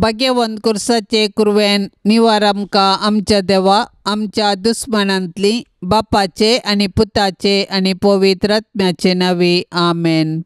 भाग्यवंत कुर्साचे कुरवेन निवार आमकां आमच्या देवा आमच्या दुस्मनांतली बापाचे आनी पुताचे आनी पवित्र आत्म्याचे नांवी आमेन।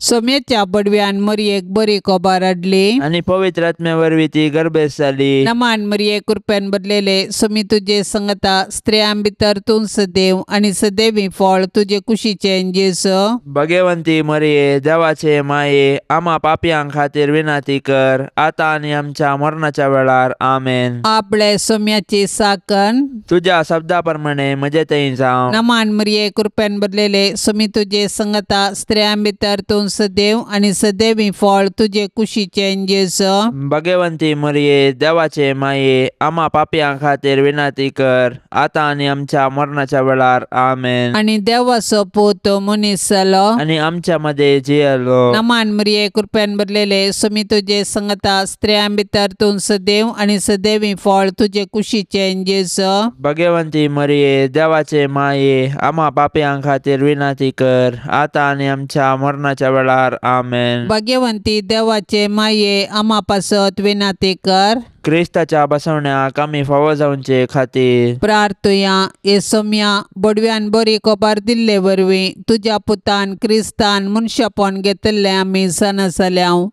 सोम्याच्या बडव्यान मरयेक बरी कोबार हाडली आणि पवित्र आत्म्या वरवीं ती गर्भेस जाली। नमान मरये कृपेन बदलेले सोमी तुजे संगता स्त्रियां भितर तूं सदैव आनी सदैवी फळ तुजे कुशीचे जेसो। भाग्यवंती मरिये देवाचे माये आम्हा पापयांक खातीर विनाती कर आता आनी आमच्या मरणाच्या वेळार आमेन। आपले सोम्याची साकन तुझ्या शब्दा प्रमाणे म्हजे थंय जावं। नमान मरये कृपेन बदलेले सोमी तुजे संगता स्त्रियां भितर तूं सदैव आनी सदैवी फळ तुजे कुशीचे जेसो। भाग्यवंती मरिये देवाचे माये आम्हा पापयांक खातीर विनाती कर आता आनी आमच्या मरणाच्या वेळार आमेन। आनी देवाचो पूत मनीस जालो आणि आमच्या मध्ये जियेलो। नमान मरये कृपेन बदलेले सोमी तुजे संगता स्त्रियां भितर तूं सदैव आनी सदैवी फळ तुजे कुशीचे जेसो। भाग्यवंती मरिये देवाचे माये आम्हा पापयांक खातीर विनाती कर आता आनी आमच्या मरणाच्या वेळार आमेन। भाग्यवंती देवाचे माये आम्हा पासत विनाती कर क्रिस्ताच्या बसवण्याक आमी फावो जावचे खातीर प्रार्थुया। ये सोम्या बडव्यान बरी कोबार दिल्ले वरवीं तुज्या पुतान क्रिस्तान मनशापण घेतले आमी सणसल्याव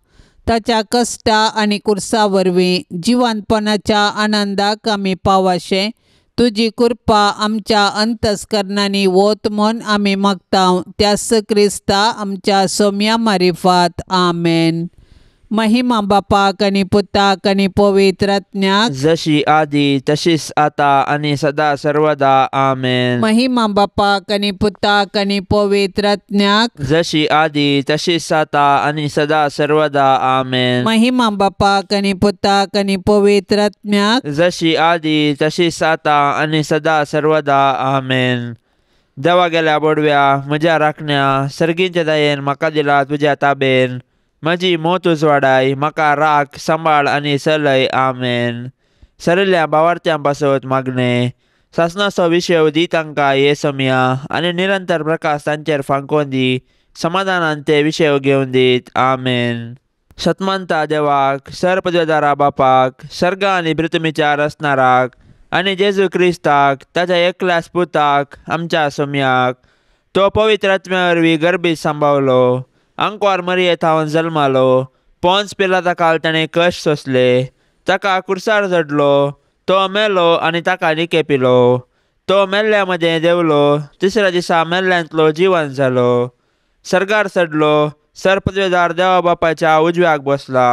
ताच्या कश्टा आनी कुर्सा वरवीं जिवंतपणाच्या आनंदाक आमी पावाशे तुजी कृपा आमच्या अंतस्करणांनी वोत म्हूण आमी मागताव त्यास क्रिस्ता आमच्या सोम्या मारिफात आमेन। महिमा बापाक आनी पुताक आनी पवित्र आत्म्याक जशी आदी तशीच आता आनी सदा सर्वदा आमेन। महिमा बापाक आनी पुताक आनी पवित्र आत्म्याक जशी आदी तशीच आता आनी सदा सर्वदा आमेन। महिमा बापाक आनी पुताक आनी पवित्र आत्म्याक जशी आदी तशीच आता आनी सदा सर्वदा आमेन। देवा गेल्या बडव्या म्हज्या राखण्या सर्गींच्या दयेन म्हाका दिला तुज्या ताबेन म्हजी मोत उजवाडाय म्हाका राख सांबाळ आनी चलय आमेन। सरल्या भावार्थ्यां पासत मागणे सासणाचो विशय दी तांकां ये सोम्या आनी निरंतर प्रकाश तांचेर फांकोवन दी समाधानान ते विशय घेवन दीत आमेन। शतमंता देवाक सरपदवेदारा बापाक सर्गा आनी पृथ्वीच्या रचणाराक आनी जेजू क्रिस्ताक ताच्या एकल्याच पुताक आमच्या सोम्याक तो पवित्र आत्म्या वरवीं गर्भीत सांबावलो आंकवार मरये थावन जल्मालो पोंच पिलाता काल ताणें कश्ट सोंसले ताका कुर्सार चडलो तो मेलो आनी ताका निकेपिलो तो मेल्ल्या मदें देवलो तिसऱ्या दिसा मेल्ल्यांतलो जिवंत जालो सर्गार चडलो सरपदवेदार देवा बापाच्या उजव्याक बसला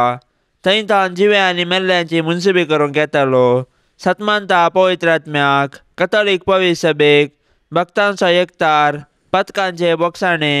थंय थावन जिवे आनी मेल्ल्यांची मुनसिबी करूंक येतालो। सतमानता पवित्र आत्म्याक कथोलीक पवित्र सभेक भक्तांचो एकतार पथकांचे बोगसाणे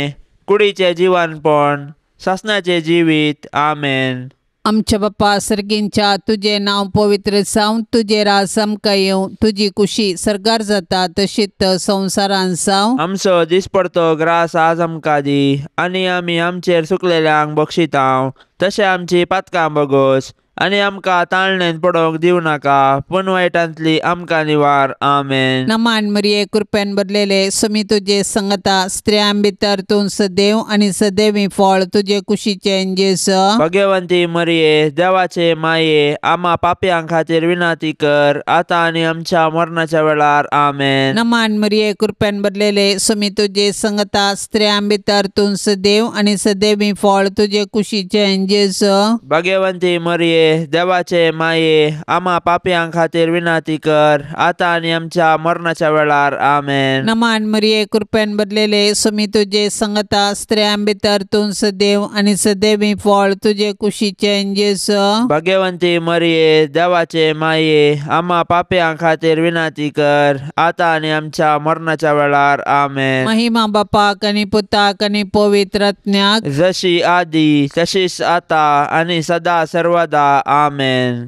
कुडीचे जिवनपण सासणाचे जिवीत आमेन। आमच्या बापा सर्गींच्या तुझे नाव पवित्र जावं तुझे राज आमकां येवं तुजी कुशी सर्गार जाता तशीच संवसारान जावं। आमचो दिसपडतो ग्रास आज आमकां दी आनी आमी आमचेर चुकलेल्यांक बक्षितांव तशें आमची पातकां बगोस आनी आमकां ताळणेन पडोवंक दिवं नाका पूण वायटांतली आमकां निवार आमेन। नमान मरये कृपेन बदलेले सोमी तुजे संगता स्त्रियां भितर तूं सदैव आनी सदैवी फळ तुजे कुशीचे जेसो। भाग्यवंती मरिये देवाचे माये आम्हा पापयांक खातीर विनाती कर आता आनी आमच्या मरणाच्या वेळार आमेन। नमान मरये कृपेन बदलेले सोमी तुजे संगता स्त्रियां भितर तूं सदैव आनी सदैवी फळ तुजे कुशीचे जेसो। भाग्यवंती मरिये देवाचे माये आम्हा पापयांक खातीर विनाती कर आता आनी आमच्या मरणाच्या वेळार आमेन। नमान मरये कृपेन बदलेले सोमी तुजे संगता स्त्रियां भितर तूं सदैव आनी सदैवी फळ तुजे कुशीचे जेसो। भाग्यवंती मरिये देवाचे माये आम्हा पापयांक खातीर विनाती कर आता आनी आमच्या मरणाच्या वेळार आमेन। महिमा बापाक आनी पुताक आनी पवित्र आत्म्याक जशी आदी तशीच आता आनी सदा सर्वदा आमेन।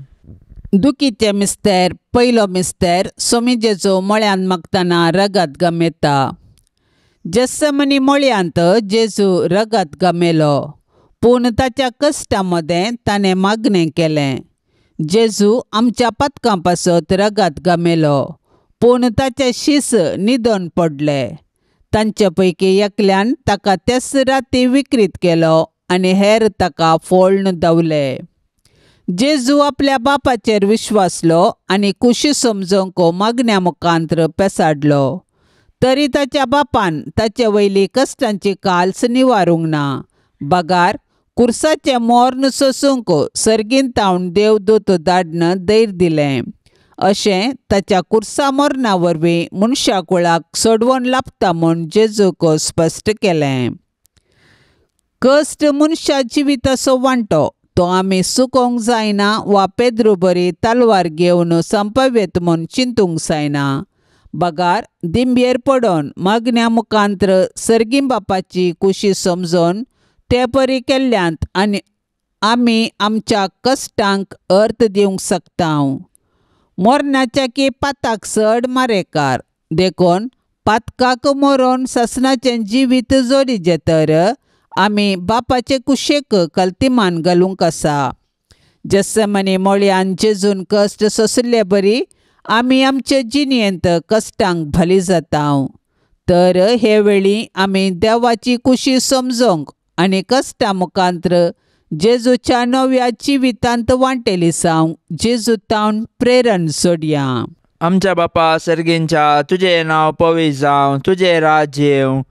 दुखीचे मिस्तेर पयलो मिस्तेर सोमी जेजू मळ्यान मागतना रगत गमेता। जेसमनी मळ्यांत जेजू रगत गमेलो पूण ताच्या कश्टा मदें ताणें मागणें केलें। जेजू आमच्या पातकां पासत रगत गमेलो पूण ताचे शीस निदन पडले तांचे पैकी एकल्यान ताका तेच राती विकृत केलो आनी हेर ताका फोळण दवले। जेजू आपल्या बापाचेर विश्वासलो आनी कुशी समजोवंक मागण्या मुखांत्र पेसाडलो. तरी ताच्या बापान ताचे वयली कश्टांची काल्स निवारूंक ना. बागार कुर्साचें मोर्न सोसूंक सर्गीन तावन देवदूत धाडन दैर दिलें. अशें ताच्या कुर्सा मोर्ना वरवीं मनशा कुळाक सोडवण लाभता म्हूण जेजूक स्पश्ट केलें. कश्ट मनशा जिविताचो वांटो तो आमी चुकोवंक जायना वा पेद्रू बरी तलवार घेवन संपवेत म्हूण चिंतूंक जायना. बागार दिंबयेर पडोन मागण्या मुखांत्र सर्गीं बापाची कुशी समजोन ते परी केल्ल्यांत आनी आमी आमच्या कश्टांक अर्थ दिवंक शकता. मोरणाच्या की पाताक चड मारेकार देखून पातकाक मोरोन सासणाचें जिवीत जोडिचें तर आमी बापाचे कुशेक कल्तिमान घालूंक आसा. जेसमनी मोळ्यान जेजून कश्ट सोंसले बरी आमी आमचे जिणेंत कश्टांक भली जाता. तर हे वेळी आमी देवाची कुशी समजोंक आनी कश्टा मुखांत्र जेजूच्या नव्या जिवितांत वांटेली जावंक जेजू तावन प्रेरण सोडया. आमच्या बापा सर्गींच्या तुजें नांव पवित्र जावं, तुजें राज्य येवं,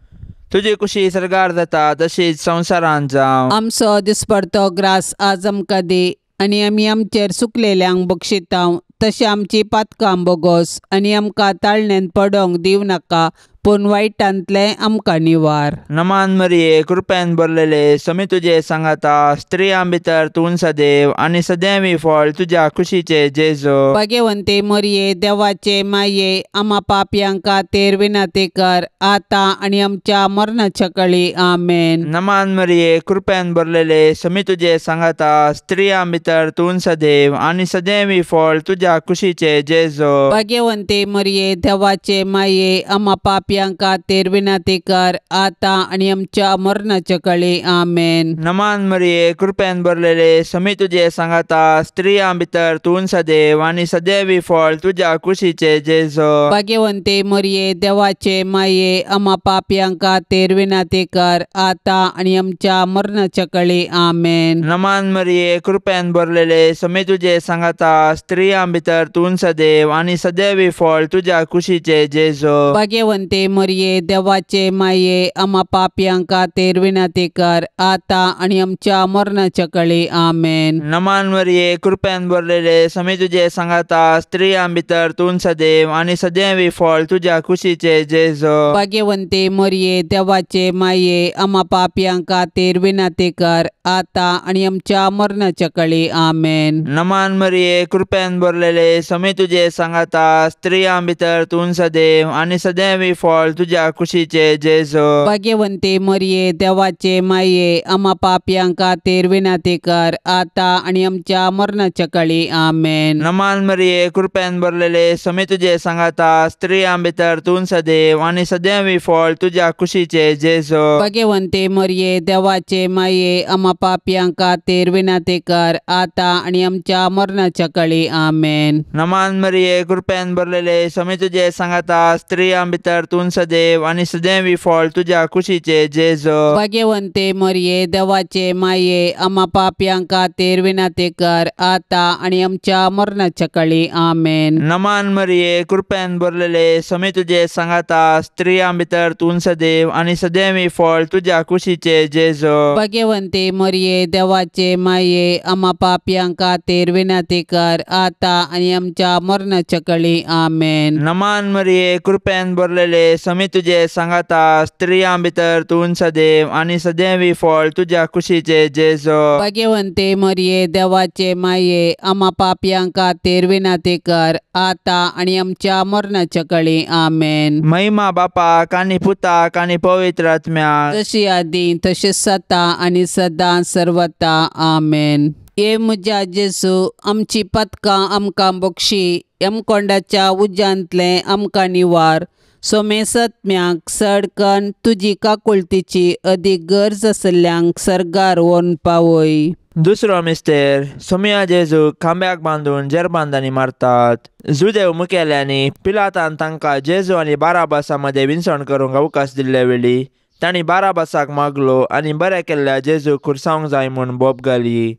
तुजी कुशी सरगार जाता तशीच संवसारांत जावं. आमचो दिसपडतो ग्रास आज आमकां दी आनी आमी आमचेर चुकलेल्यांक बक्षिता तशें आमची पातकां बोगोस आनी आमकां ताळणेंत पडोवंक दिवं नाका पूण वायटांतले आमकां निवार. नमान मरिये कृपेन भरलेले समी तुजे सांगाता स्त्रियां भितर तूं सदैव आनी सदैवी फळ तुज्या कुशीचे जेजू. भाग्यवंते मरिये देवाचे माये आम्हा पापयांक खातीर विनंती कर आतां आनी आमच्या मरणाच्या काळी आमेन. नमान मरिये कृपेन भरलेले समी तुजे सांगाता स्त्रियां भितर तूं सदैव आनी सदैवी फळ तुज्या कुशीचे जेजू. भाग्यवंते मरिये देवाचे माये आम्हा पापयांक खातीर विनंती कर आतां आनी आमच्या मरणाच्या काळी आमेन. नमान मरिये कृपेन भरलेले समी तुजे सांगाता स्त्रियां भितर तूं सदैव आनी सदैवी फळ तुज्या कुशीचे जेजू. भाग्यवंते मरिये देवाचे माये आम्हा पापयांक खातीर विनंती कर आतां आनी आमच्या मरणाच्या काळी आमेन. नमान मरिये कृपेन भरलेले समी तुजे सांगाता स्त्रियां भितर तूं सदैव आनी सदैवी फळ तुज्या कुशीचे जेजू. भाग्यवंते मरिये देवाचे माये आम्हा पापयांक खातीर विनंती कर आतां आनी आमच्या मरणाच्या काळी आमेन. नमान मरिये कृपेन भरलेले समी तुजे सांगाता स्त्रियां भितर तूं सदैव आनी सदैवी फळ तुज्या कुशीचे जेजू. भाग्यवंते मरिये देवाचे माये आम्हा पापयांक खातीर विनंती कर आतां आनी आमच्या मरणाच्या काळी आमेन. नमान मरिये कृपेन भरलेले समी तुजे सांगाता स्त्रियां भितर तूं सदैव आनी सदैवी फळ तुज्या कुशीचे जेजू. भाग्यवंते मरिये देवाचे माये आम्हा पापयांक खातीर विनंती कर आतां आनी आमच्या मरणाच्या काळी आमेन. नमान मरिये कृपेन भरलेले समी तुजे सांगाता स्त्रियां भितर तूं सदैव आनी सदैवी फळ तुज्या कुशीचे जेजू. भाग्यवंते मरिये देवाचे माये आम्हा पापयांक खातीर विनंती कर आतां आनी आमच्या मरणाच्या काळी आमेन. नमान मरिये कृपेन भरलेले समी तुजे सांगाता स्त्रियां भितर तूं सदैव आनी सदैवी फळ तुज्या कुशीचे जेजू. भाग्यवंते मरिये देवाचे माये आम्हा पापयांक खातीर विनंती कर आतां आनी आमच्या मरणाच्या काळी आमेन. नमान मरिये कृपेन भरलेले समी तुजे सांगाता स्त्रियां भितर तूं सदैव आनी सदैवी फळ तुज्या कुशीचे जेजू. भाग्यवंते मरिये देवाचे माये आम्हा पापयांक खातीर विनंती कर आतां आनी आमच्या मरणाच्या काळी आमेन. नमान मरिये कृपेन भरलेले समी तुजे सांगाता स्त्रियां भितर तूं सदैव आनी सदैवी फळ तुज्या कुशीचे जेजू. भाग्यवंते मरिये देवाचे माये आम्हा पापयांक खातीर विनंती कर आतां आनी आमच्या मरणाच्या काळी आमेन. महिमा बापाक आनी पुताक आनी पवित्र आत्म्याक जशी आदी तशेंच सता आनी सदां सर्वता आमेन. हे म्हज्या जेजू आमची पथकां आमकां बक्षी यमकोंडाच्या उज्यांतले आमकां निवार. सोमे सत्म्याक सडकन तुजी काकुळतीची अदीक गरज आसल्ल्यांक सर्गार व्हरून पावय. दुसरो मिस्तेर सोम्या जेजू खांब्याक बांदून जेरबांदांनी मारतात. जुदेव मुखेल्यांनी पिलातान तांकां जेजू आनी बाराबासा मदें विंचण करूंक अवकाश दिल्ले वेळी तांणी बाराबासाक मागलो आनी बरें केल्ल्या जेजू खुरसावंक जाय म्हूण बोब घाली.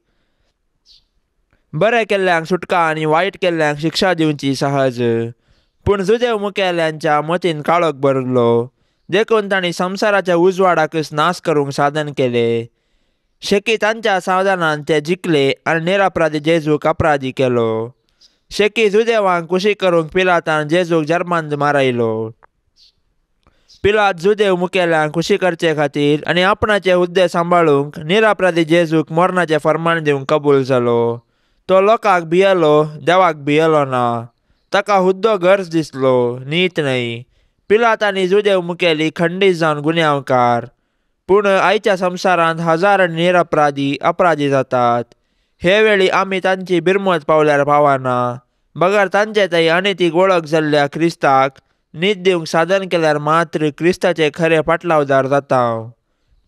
बरें केल्ल्यांक सुटका आनी वायट केल्ल्यांक शिक्षा दिवची सहज. पूण जुदेव मुखेल्यांच्या मतीन काळोख भरलो, देखून तांणी संवसाराच्या उजवाडाकच नाश करूंक साधन केले. शेकी तांच्या साधनान ते जिखले आनी निरपराधी जेजूक अपराधी केलो. शेकी जुदेवांक खुशी करूंक पिलातान जेजूक जर्मांत मारयलो. पिलात जुदेव मुखेल्यांक खुशी करचे खातीर आनी आपणाचे हुद्दे सांबाळूंक निरपराधी जेजूक मरणाचें फर्माण दिवंक कबूल जालो. तो लोकांक भियेलो, देवाक भियेलो ना. ताका हुद्दो गरज दिसलो, नीत न्हय. पिलात आनी जुदेव मुखेली खंडीत जावन गुन्यांवकार. पूण आयच्या संवसारांत हजार निरपराधी अपराधी जातात. हे वेळी आमी तांची बिरमत पावल्यार पावना. बगर तांचे थंय अनैतीक वळख जाल्ल्या क्रिस्ताक न्हीद दिवंक साधन केल्यार मात्र क्रिस्ताचे खरे पाटलावदार जाता.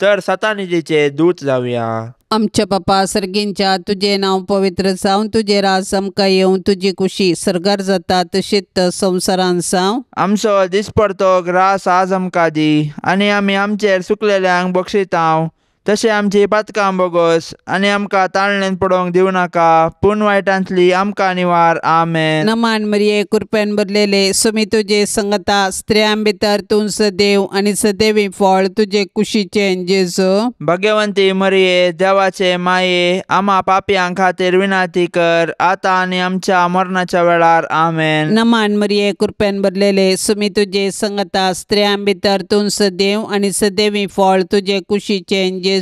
तर सतानितीचे दूत जावया. आमच्या बापा सर्गींच्या, तुझे नाव पवित्र जावन, तुझे राज आमकां येवं, तुजी कुशी सरकार जाता तशीच संवसारांत जावं. आमचो दिसपडतो ग्रास आज आमकां दी, आनी आमी आमचेर चुकलेल्यांक बक्षितांव, तशें आमची पातकां बोगोस आनी आमकां ताळणेन पडोवंक दिवं नाका, पूण वायटांतली आमकां निवार. आमेन. नमान मरिये, कृपेन भरलेले, सुमी तुजे संगता स्त्रियां भितर तूं सदैव आनी सदैवी फळ तुजे कुशीचे जेजू. भगवंती मरिये, देवाचे माये, आम्हा पापयां खातीर विनाती कर, आतां आनी आमच्या मरणाच्या वेळार. आमेन. नमान मरिये, कृपेन भरलेले, सुमी तुजे संगता स्त्रियां भितर तूं सदैव आनी सदैवी फळ तुजे कुशीचे जेजू.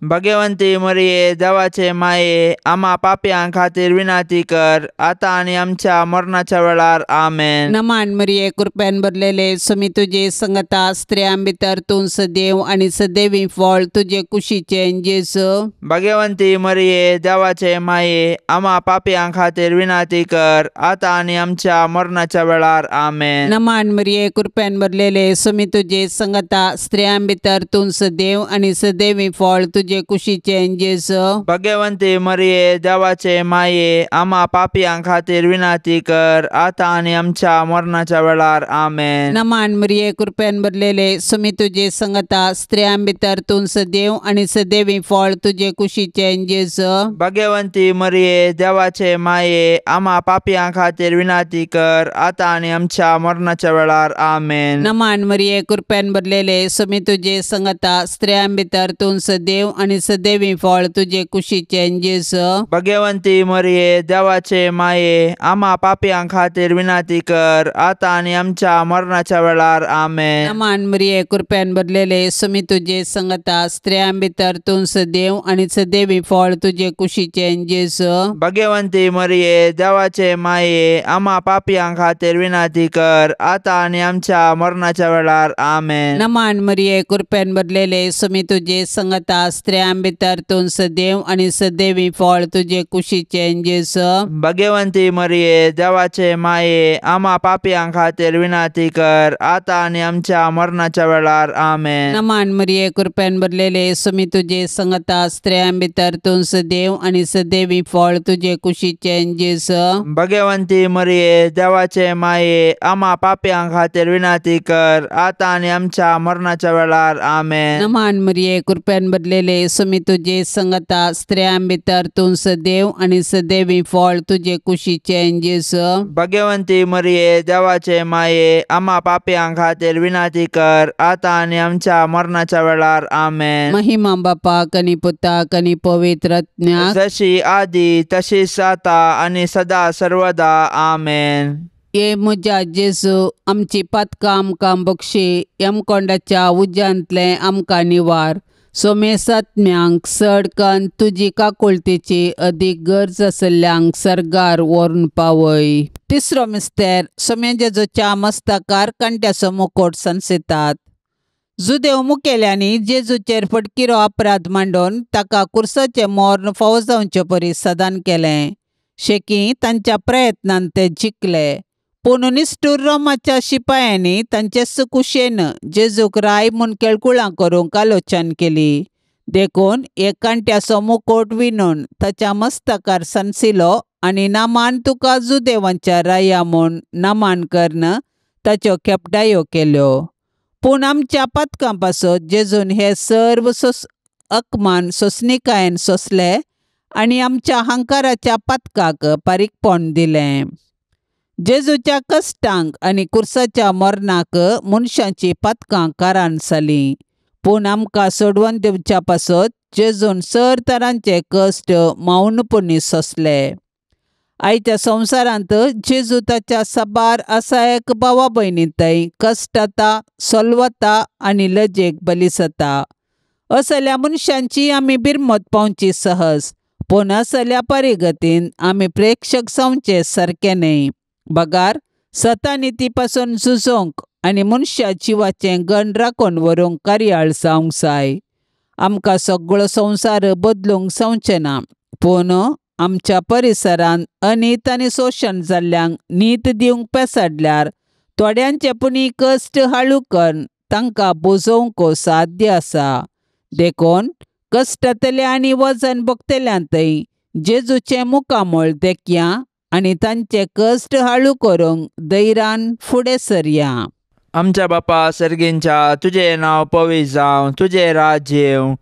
भगवंती मरिये, देवाचे माये, आम्हा पापयां खातीर विनाती कर, आतां आनी आमच्या मरणाच्या वेळार. आमेन. नमान मरिये, कृपेन भरलेले, सुमी तुजे संगता स्त्रियां भितर तूं सदैव आनी सदैवी फळ तुजे कुशीचे जेजू. भगवंती मरिये, देवाचे माये, आम्हा पापयां खातीर विनाती कर, आतां आनी आमच्या मरणाच्या वेळार. आमेन. नमान मरिये, कृपेन भरलेले, सुमी तुजे संगता स्त्रियां भितर तूं सदैव आनी सदैवी फळ तुजे कुशीचे जेजू. भगवंती मरिये, देवाचे माये, आम्हा पापयां खातीर विनाती कर, आतां आनी आमच्या मरणाच्या वेळार. आमेन. नमान मरिये, कृपेन भरलेले, सुमी तुजे संगता स्त्रियां भितर तूं सदैव आनी सदैवी फळ तुजे कुशीचे जेजू. भगवंती मरिये, देवाचे माये, आम्हा पापयां खातीर विनाती कर, आतां आनी आमच्या मरणाच्या वेळार. आमेन. नमान मरिये, कृपेन भरलेले, सुमी तुजे संगता स्त्रियां भितर तूं सदैव आनी सदैवी फळ तुजे कुशीचे जेजू. भगवंती मरिये, देवाचे माये, आम्हा पापयां खातीर विनाती कर, आतां आनी आमच्या मरणाच्या वेळार. आमेन. नमान मरिये, कृपेन भरलेले, सुमी तुजे संगता स्त्रियां भितर तूं सदैव आनी सदैवी फळ तुजे कुशीचे जेजू. भगवंती मरिये, देवाचे माये, आम्हा पापयां खातीर विनाती कर, आतां आनी आमच्या मरणाच्या वेळार. आमेन. नमान मरिये, कृपेन भरलेले, सुमी तुजे संगता स्त्रियां भितर तूं सदैव आनी सदैवी फळ तुजे कुशीचे जेजू. भगवंती मरिये, देवाचे माये, आम्हा पापयां खातीर विनाती कर, आतां आनी आमच्या मरणाच्या वेळार. आमेन. नमान मरिये, कृपेन भरलेले, सुमी तुजे संगता स्त्रियां भितर तूं सदैव आनी सदैवी फळ तुजे कुशीचे जेजू. भगवंती मरिये, देवाचे माये, आम्हा पापयां खातीर विनाती कर, आतां आनी आमच्या मरणाच्या वेळार. आमेन. नमान मरिये, कृपेन भरलेले, सुमी तुजे संगता स्त्रियां भितर तूं सदैव आनी सदैवी फळ तुजे कुशीचे जेजू. भगवंती मरिये, देवाचे माये, आम्हा पापयां खातीर विनाती कर, आतां आनी आमच्या मरणाच्या वेळार. आमेन. महिमा बापाक आनी पुताक आनी पवित्र आत्म्याक, जशी आदी तशीच आता आनी सदा सर्वदा. आमेन. ये म्हज्या जेजू, आमची पातकां आमकां बक्षी, यमकोंडाच्या उज्यांतले आमकां निवार. सोमेसात्म्यांक सडकन तुजी काकुळतेची अदीक गरज आसल्ल्यांक सरगार व्हरून पावय. तिसरो मिस्तेर, सोम्या जेजूच्या मस्तकार कंट्याचो मुकोट संसितात. जुदेव मुखेल्यांनी जेजूचेर फटकिरो अपराध मांडून ताका कुर्साचे मोर्न फावो जावचे परी सदान केलें. शेकी तांच्या प्रयत्नान ते जिखले. पूण निश्ठूर रोमाच्या शिपायांनी तांचे सुकुशेन जेजूक राय म्हूण केळकुळां करूंक आलोचन केली. देखून एक कांट्याचो मुकोट विणून ताच्या मस्तकार संसिलो आनी नामान तुका जुदेवांच्या राया म्हूण नामान करन ताच्यो खेपडायो केल्यो. पूण आमच्या पातकां पासत जेजून हे सर्व अकमान सोंसणिकायेन सोंसले आनी आमच्या हंकाराच्या पातकाक पारीकपण दिलें. जेजूच्या कश्टांक आनी कुर्साच्या मरणाक मनशांची पातकां कारान जालीं, पूण आमकां सोडवून दिवच्या पासत जेजून सर तरांचे कश्ट मौनपणी सोंसले. आयच्या संवसारांत जेजू ताच्या साबार असायक भावा भयणींतय कश्टाता, सोलवता आनी लजेक बली जाता. असल्या मनशांची आमी बिरमत पावची सहज, पूण असल्या परिगतीन आमी प्रेक्षक जावचे सारके न्हय. बगार सतानिती पासून झुजोंक आनी मनशा जिवाचें गण राखून व्हरूंक कार्याळ जावंक जाय. आमकां सगळो संवसार बदलूंक जावचें ना, पूण आमच्या परिसरांत अनीत आनी शोशण जाल्ल्यांक नीत दिवंक पेसाडल्यार थोड्यांचे पुणी कश्ट हाळू करून तांकां बुजोवंक साध्य आसा. देखून कश्टांतल्या आनी वजन भोगतल्यांतय जेजूचें मुखामोळ देखया आनी तांचे कश्ट हाळू करूंक धैर्यान फुडें सरया. आमच्या बापा सर्गींच्या, तुजें नांव पवित्र जावं, तुजें राज्य येवं,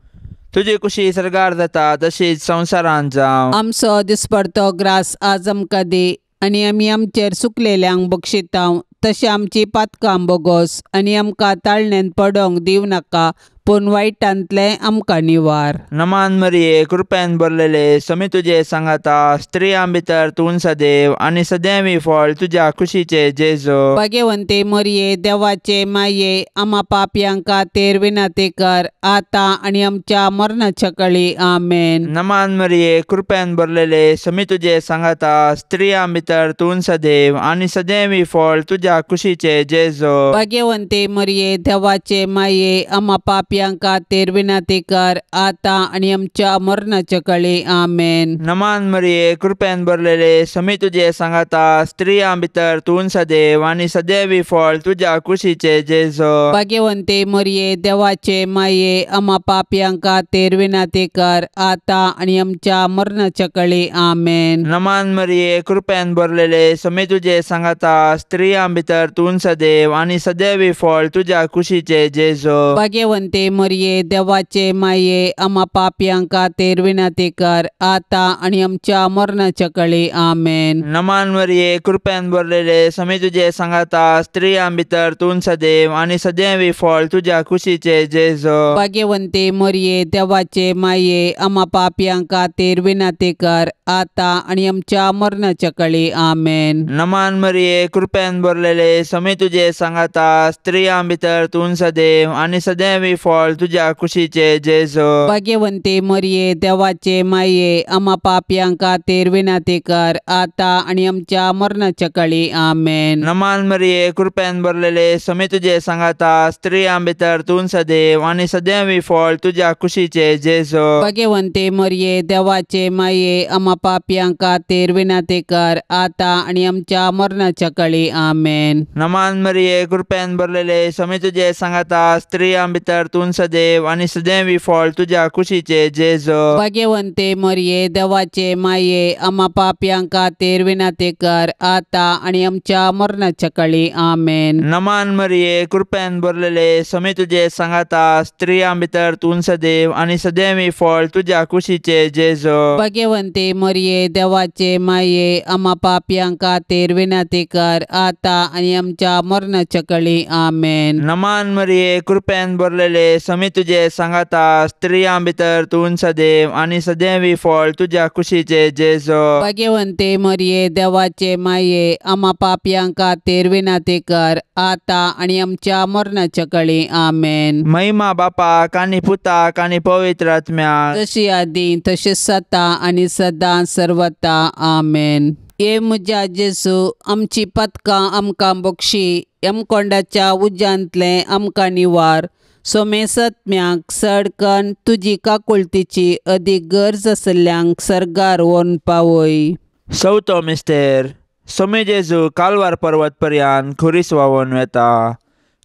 तुजी कुशी सरकार जाता तशीच संवसारांत जावं. आमचो दिसपडतो ग्रास आज आमकां दी, आनी आमी आमचेर चुकलेल्यांक बक्षितांव तशें आमची पातकां बोगोस, आनी आमकां ताळणेंत पडोवंक दिव नाका, पूण वायटांतले आमकां निवार. नमान मरिये, कृपेन भरलेले, समी तुजे सांगाता, स्त्रियां भितर तूं सदैव आनी सदैवी फळ तुज्या कुशीचे जेजू. भाग्यवंते मरिये, देवाचे माये, आम्हा पापयांक खातीर विनंती कर, आता आनी आमच्या मरणाच्या काळी आमेन. नमान मरिये, कृपेन भरलेले, समी तुजे सांगाता, स्त्रियां भितर तूं सदैव आनी सदैवी फळ तुज्या कुशीचे जेजू. भाग्यवंते मरिये, देवाचे माये, आम्हा पापयांक खातीर विनंती कर, आता आनी आमच्या मरणाच्या काळी आमेन. नमान मरिये, कृपेन भरलेले, समी तुजे सांगाता, स्त्रियां भितर तूं सदैव आनी सदैवी फळ तुज्या कुशीचे जेजू. भाग्यवंते मरिये, देवाचे माये, आम्हा पापयांक खातीर विनंती कर, आता आनी आमच्या मरणाच्या काळी आमेन. नमान मरिये, कृपेन भरलेले, समी तुजे सांगाता, स्त्रियां भितर तूं सदैव आनी सदैवी फळ तुज्या कुशीचे जेजू. भाग्यवंते मरिये, देवाचे माये, आम्हा पापयांक खातीर विनंती कर, आता आनी आमच्या मरणाच्या काळी आमेन. नमान मरिये, कृपेन भरलेले, समी तुजे सांगाता, स्त्रियां भितर तूं सदैव आनी सदैवी फळ तुज्या कुशीचे जेजू. भाग्यवंते मरिये, देवाचे माये, आम्हा पापयांक खातीर विनंती कर, आता आनी आमच्या मरणाच्या काळी आमेन. नमान मरिये, कृपेन भरलेले, समी तुजे सांगाता, स्त्रियां भितर तूं सदैव आनी सदैवी फळ तुज्या कुशीचे जेजू. भाग्यवंते मरिये, देवाचे माये, आम्हा पापयांक खातीर विनंती कर, आता आनी आमच्या मरणाच्या काळी आमेन. नमान मरिये, कृपेन भरलेले, समी तुजे सांगाता, स्त्रियां भितर तूं सदैव आनी सदैवी फळ तुज्या कुशीचे जेजू. भाग्यवंते मरिये, देवाचे माये, आम्हा पापयांक खातीर विनंती कर, आता आनी आमच्या मरणाच्या काळी आमेन. नमान मरिये, कृपेन भरलेले, समी तुजे सांगाता, स्त्रियां भितर तूं सदैव आनी सदैवी फळ तुज्या कुशीचे जेजू. भाग्यवंते मरिये, देवाचे माये, आम्हा पापयांक खातीर विनंती कर, आता आनी आमच्या मरणाच्या काळी आमेन. नमान मरिये, कृपेन भरलेले, समी तुजे सांगाता, स्त्रियां भितर तूं सदैव आनी सदैवी फळ तुज्या कुशीचे जेजू. भाग्यवंते मरिये, देवाचे माये, आम्हा पापयांक खातीर विनंती कर, आता आनी आमच्या मरणाच्या काळी आमेन. नमान मरिये, कृपेन भरलेले, समी तुजे सांगाता, स्त्रियां भितर तूं सदैव आनी सदैवी फळ तुज्या कुशीचे जेजू. भाग्यवंते मरिये, देवाचे माये, आम्हा पापयांक खातीर विनंती कर, आता आनी आमच्या मरणाच्या काळी आमेन. महिमा बापाक आनी पुताक आनी पवित्र आत्म्याक, जशी आदी तशीच सता आनी सदां सर्वता आमेन. ये म्हज्या जेजू, आमची पातकां आमकां बक्षी, यमकोंडाच्या उज्यांतले आमकां निवार. सोमे सत्म्याक सडकन तुजी काकुळतीची अदीक गरज आसल्यांक सर्गार व्हरून पावय. चवथो मिस्तेर. सोमे जेजू कालवार पर्वत पर्यान खुरीस व्हांवून वेता.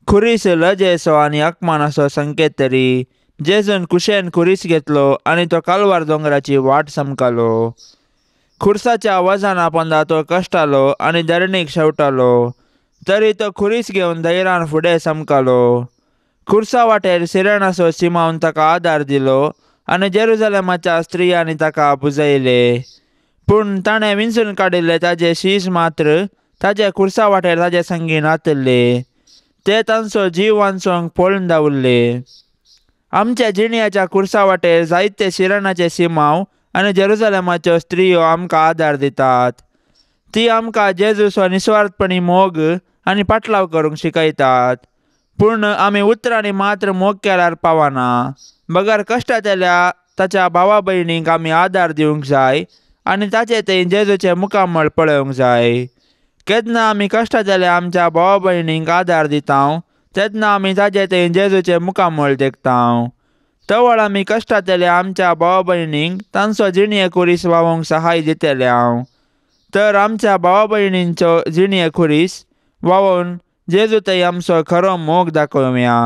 खुरीस लजेचो आनी अकमानाचो संकेत तरी जेजून कुशेन खुरीस घेतलो आनी तो कालवार दोंगराची वाट समकालो. खुर्साच्या वजना पोंदा तो कश्टालो आनी धरणीक शेवटालो, तरी तो खुरीस घेवन धैर्यान फुडें समकालो. खुर्सा वाटेर सिरणसो सिमावन ताका आदार दिलो आनी जेरुसलेमाच्या स्त्रियांनी ताका बुजयले. पूण ताणें विंचून काडिल्ले ताजे शीश मात्र ताजे खुर्सा वाटेर ताजे संगी नातल्ले. ते तांचो जीव वांचोवंक पळून दावरले. आमच्या जिणयाच्या खुर्सा वाटेर जायते शिराणाचे सिमांव आनी जेरुसलेमाच्यो स्त्रियो आमकां आदार दितात. ती आमकां जेजूचो निस्वार्थपणी मोग आनी पाटलाव करूंक शिकयतात. पूण आमी उतरांनी मात्र मोग केल्यार पावना. बगर कश्टांतल्या ताच्या भावा भयणींक आमी आदार दिवंक जाय आनी ताचे थंय जेजूचें मुखामळ पळोवंक जाय. केन्ना आमी कश्टांतल्या आमच्या भावा भयणींक आदार दिता तेन्ना आमी ताचे थंय जेजूचें मुखामळ देखता. तवळ आमी कश्टांतल्या आमच्या भावा भयणींक तांचो जिणये खुरीस व्हावंक सहाय दितल्या. तर आमच्या भावा भयणींचो जिणये खुरीस व्हावून जेजू थंय आमचो खरो मोग दाखोवया.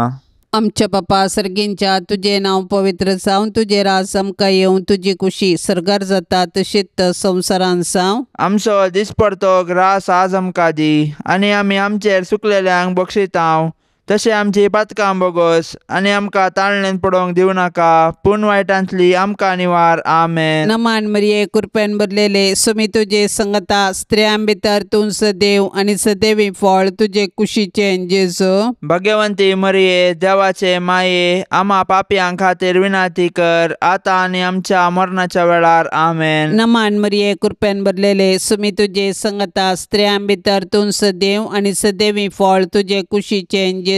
आमच्या बापा सर्गींच्या तुझे नाव पवित्र जावन तुझे राज आमकां येवं. तुजी कुशी सरगार जाता तशीच संवसारान जावं. आमचो दिसपडतो ग्रास आज आमकां दी आनी आमी आमचेर चुकलेल्यांक बक्षितांव तशें आमची पातकां बोगोस आनी आमकां ताळणेंत पडोवंक दिवं नाका पूण वायटांतली आमकां निवार. आमेन. नमान मरिये कृपेन भरलेले सुमी तुजे संगता स्त्रियां भितर तूं सदैव आनी सदैवी फळ तुजे कुशीचे जेजू. भाग्यवंती मरिये देवाचे माये आम्हा पापयांक खातीर विनाती कर आतां आनी आमच्या मरणाच्या वेळार. आमेन. नमान मरिये कृपेन भरलेले सुमी तुजे संगता स्त्रियां भितर तूं सदैव आनी सदैवी फळ तुजे कुशीचे जेजू.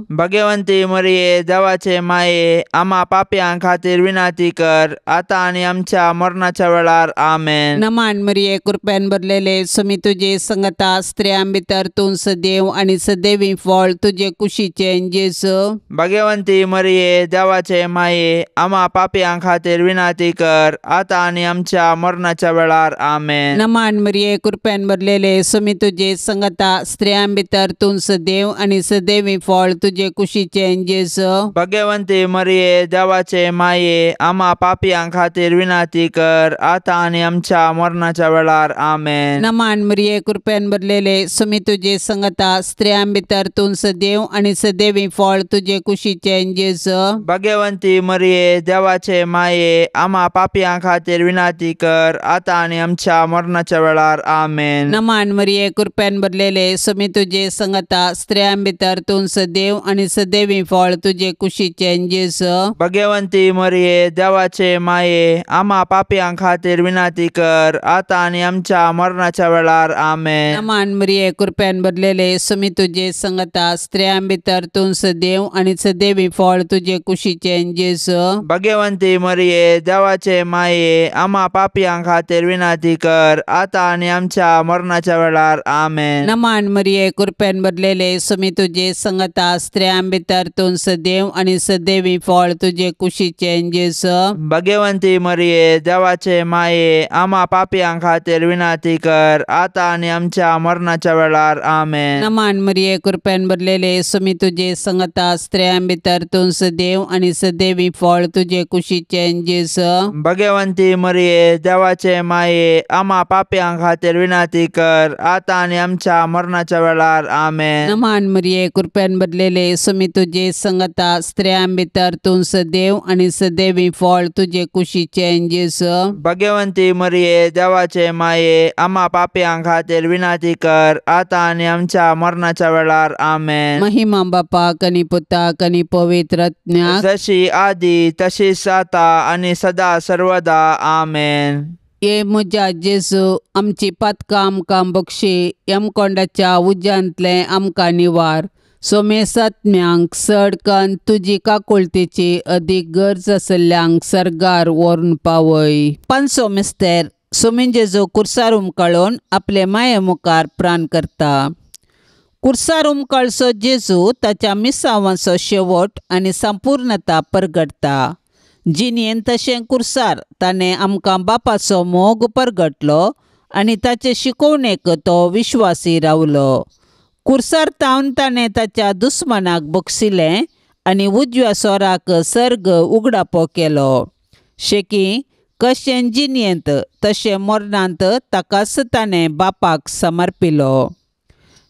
भाग्यवंती मरिये देवाचे माये आम्हा पापयांक खातीर विनाती कर आतां आनी आमच्या मरणाच्या वेळार. आमेन. नमान मरिये कृपेन भरलेले सुमी तुजे संगता स्त्रियां भितर तूं सदैव आनी सदैवी फळ तुजे कुशीचे जेजू. भाग्यवंती मरिये देवाचे माये आम्हा पापयांक खातीर विनाती कर आतां आनी आमच्या मरणाच्या वेळार. आमेन. नमान मरिये कृपेन भरलेले सुमी तुजे संगता स्त्रियां भितर तूं सदैव आनी सदैवी फळ तुजे कुशीचे जेजू. भाग्यवंती मरिये देवाचे माये आम्हा पापयांक खातीर विनाती कर आतां आनी आमच्या मरणाच्या वेळार. आमेन. नमान मरिये कृपेन भरलेले सुमी तुजे संगता स्त्रियां भितर तूं सदैव आनी सदैवी फळ तुजे कुशीचे जेजू. भाग्यवंती मरिये देवाचे माये आम्हा पापयांक खातीर विनाती कर आतां आनी आमच्या मरणाच्या वेळार. आमेन. नमान मरिये कृपेन भरलेले सुमी तुजे संगता स्त्रियां भितर तूं सदैव आनी सदैवी फळ तुजे कुशीचे जेजू. भाग्यवंती मरिये देवाचे माये आम्हा पापयांक खातीर विनाती कर आतां आनी आमच्या मरणाच्या वेळार. आमेन. नमान मरिये कृपेन भरलेले सुमी तुजे संगता स्त्रियां भितर तूं सदैव आनी सदैवी फळ तुजे कुशीचे जेजू. भाग्यवंती मरिये देवाचे माये आम्हा पापयांक खातीर विनाती कर आतां आनी आमच्या मरणाच्या वेळार. आमेन. नमान मरिये कृपेन भरलेले सुमी तुजे संगता स्त्रियां भितर तूं सदैव आनी सदैवी फळ तुजे कुशीचे जेजू. भाग्यवंती मरिये देवाचे माये आम्हा पापयांक खातीर विनाती कर आतां आनी आमच्या मरणाच्या वेळार. आमेन. नमान मरिये कृपेन भरलेले सुमी तुजे संगता स्त्रियां भितर तूं सदैव आनी सदैवी फळ तुजे कुशीचे जेजू. भाग्यवंती मरिये देवाचे माये आम्हा पापयांक खातीर विनाती कर आतां आनी आमच्या मरणाच्या वेळार. आमेन. नमान मरिये कृपेन भरलेले सुमी तुजे संगता स्त्रियां भितर तूं सदैव आनी सदैवी फळ तुजे कुशीचे जेजू. भाग्यवंती मरिये देवाचे माये आम्हा पापयांक खातीर विनाती कर आतां आनी आमच्या मरणाच्या वेळार. आमेन. महिमा बापाक आनी पुताक आनी पवित्र आत्म्याक जशी आदी तशीच आता आनी सदा सर्वदा. आमेन. ये म्हज्या जेजू आमची पातकां आमकां बक्षी यमकोंडाच्या उज्यांतले आमकां निवार. सोमेसात्म्यांक सडकन तुजी काकुळतेची अदीक गरज आसल्ल्यांक सरगार व्हरून पावय. पांचवो मिस्तेर सोमीन जेजू कुर्सार उमकळून आपले माये मुखार प्राण करता. कुर्सार उमकळसो जेजू ताच्या मिसावांचो शेवट आनी संपूर्णता परगटता. जिणेन तशें कुर्सार ताणें आमकां बापाचो मोग परगटलो आनी ताचे शिकवणेक तो विश्वासी रावलो. कुर्सार तावन ताणें ताच्या दुस्मनाक बक्षिलें आनी उजव्या सोराक सर्ग उगडापो केलो. शेकी कशें जिणेंत तशें मरणांत ताकाच ताणें बापाक समर्पिलो.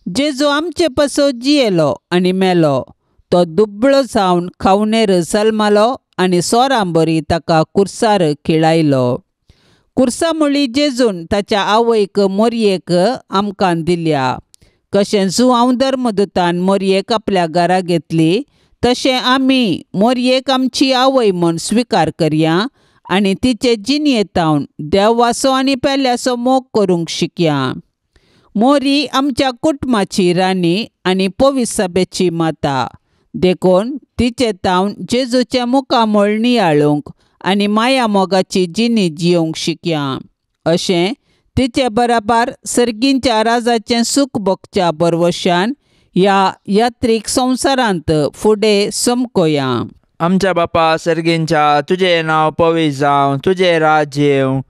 जेजू आमचे पासो जियेलो आनी मेलो. तो दुबळो जावन खावनेर जल्मालो आनी सोरां बरी ताका कुर्सार खिळायलो. कुर्सा मुळी जेजून ताच्या आवयक मोरयेक आमकां दिल्या. कशें जुआंव धर्मदुतान मोरयेक आपल्या घरा घेतली तशें आमी मोरयेक आमची आवय म्हूण स्विकार करया आनी तिचे जिणयेतावन देव वासो आनी पेल्याचो मोग करूंक शिकया. मोरी आमच्या कुटुंबाची राणी आनी पवित्र सभेची माता देखून तिचे तावन जेजूचे मुखामोळ नियाळूंक आनी माया मोगाची जिणी जियोंक शिकया. अशें तिचे बराबर सर्गींच्या राजाचें सूख भोगच्या बरवशान ह्या यात्रीक संवसारांत फुडें समकोया. आमच्या बापा सर्गींच्या, तुजें नांव पवित्र जावं, तुजें राज्य येवं,